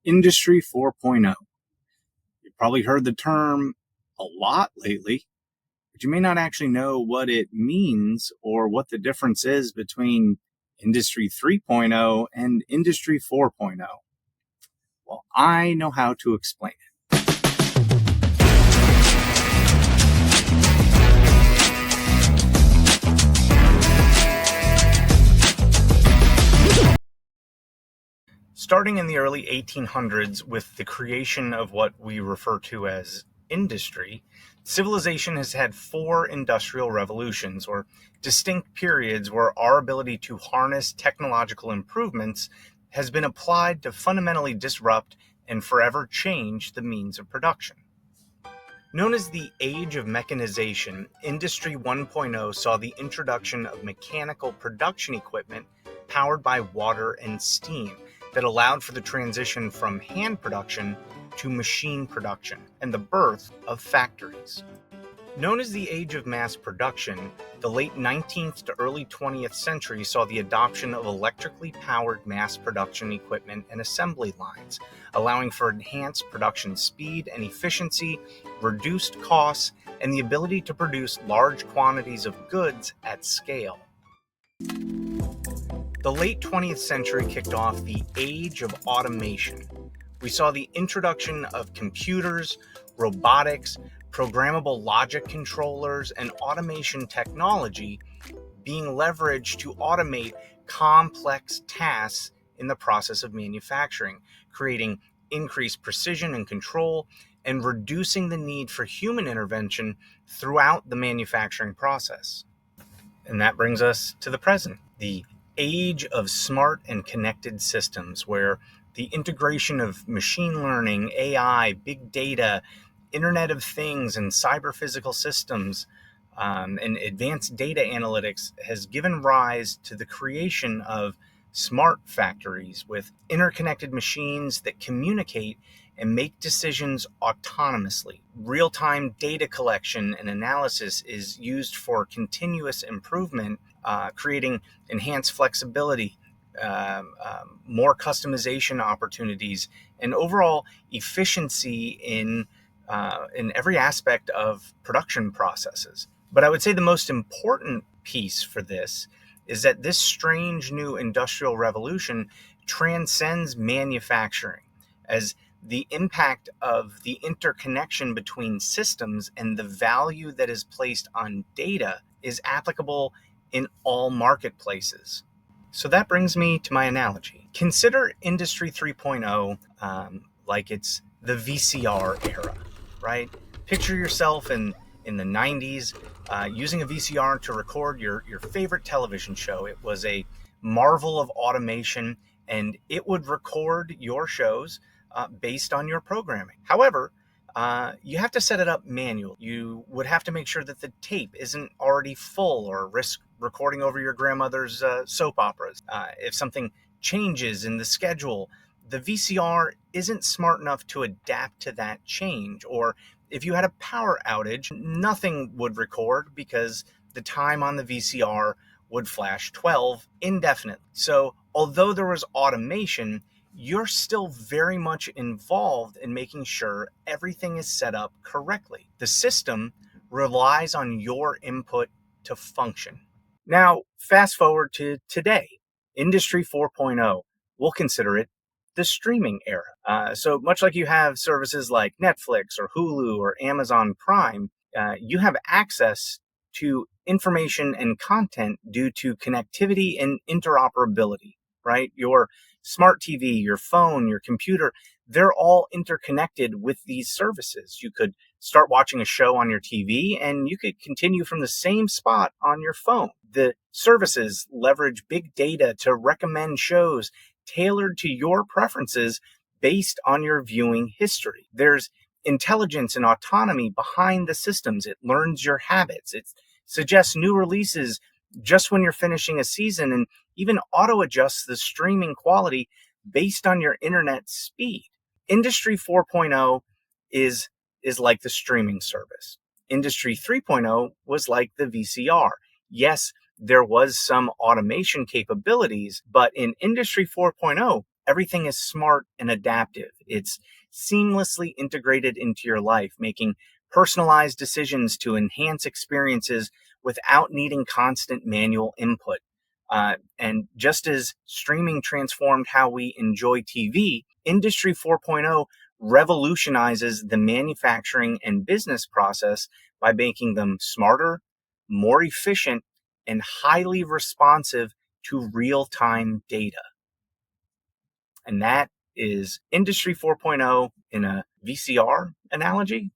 Industry 4.0. You've probably heard the term a lot lately, but you may not actually know what it means or what the difference is between Industry 3.0 and Industry 4.0. Well, I know how to explain it. Starting in the early 1800s with the creation of what we refer to as industry, civilization has had four industrial revolutions, or distinct periods where our ability to harness technological improvements has been applied to fundamentally disrupt and forever change the means of production. Known as the Age of Mechanization, Industry 1.0 saw the introduction of mechanical production equipment powered by water and steam that allowed for the transition from hand production to machine production and the birth of factories. Known as the Age of Mass Production, the late 19th to early 20th century saw the adoption of electrically powered mass production equipment and assembly lines, allowing for enhanced production speed and efficiency, reduced costs, and the ability to produce large quantities of goods at scale. The late 20th century kicked off the Age of Automation. We saw the introduction of computers, robotics, programmable logic controllers, and automation technology being leveraged to automate complex tasks in the process of manufacturing, creating increased precision and control, and reducing the need for human intervention throughout the manufacturing process. And that brings us to the present, the age of smart and connected systems, where the integration of machine learning, AI, big data, Internet of Things, and cyber-physical systems and advanced data analytics has given rise to the creation of smart factories with interconnected machines that communicate and make decisions autonomously. Real-time data collection and analysis is used for continuous improvement, creating enhanced flexibility, more customization opportunities, and overall efficiency in every aspect of production processes. But I would say the most important piece for this is that this strange new industrial revolution transcends manufacturing, as the impact of the interconnection between systems and the value that is placed on data is applicable in all marketplaces. So that brings me to my analogy. Consider Industry 3.0 like it's the VCR era, right? Picture yourself in the 90s using a VCR to record your favorite television show. It was a marvel of automation, and it would record your shows based on your programming. However, you have to set it up manually. You would have to make sure that the tape isn't already full or risk recording over your grandmother's soap operas. If something changes in the schedule, the VCR isn't smart enough to adapt to that change. Or if you had a power outage, nothing would record because the time on the VCR would flash 12 indefinitely. So although there was automation, you're still very much involved in making sure everything is set up correctly. The system relies on your input to function. Now, fast forward to today, Industry 4.0. We'll consider it the streaming era. So much like you have services like Netflix or Hulu or Amazon Prime, you have access to information and content due to connectivity and interoperability, right? Your smart TV, your phone, your computer, they're all interconnected with these services. You could start watching a show on your TV and you could continue from the same spot on your phone. The services leverage big data to recommend shows tailored to your preferences based on your viewing history. There's intelligence and autonomy behind the systems. It learns your habits. It suggests new releases just when you're finishing a season, and even auto-adjusts the streaming quality based on your internet speed. Industry 4.0 is like the streaming service. Industry 3.0 was like the VCR. Yes, there was some automation capabilities, but in Industry 4.0, everything is smart and adaptive. It's seamlessly integrated into your life, making personalized decisions to enhance experiences without needing constant manual input. And just as streaming transformed how we enjoy TV, Industry 4.0 revolutionizes the manufacturing and business process by making them smarter, more efficient, and highly responsive to real-time data. And that is Industry 4.0 in a VCR analogy.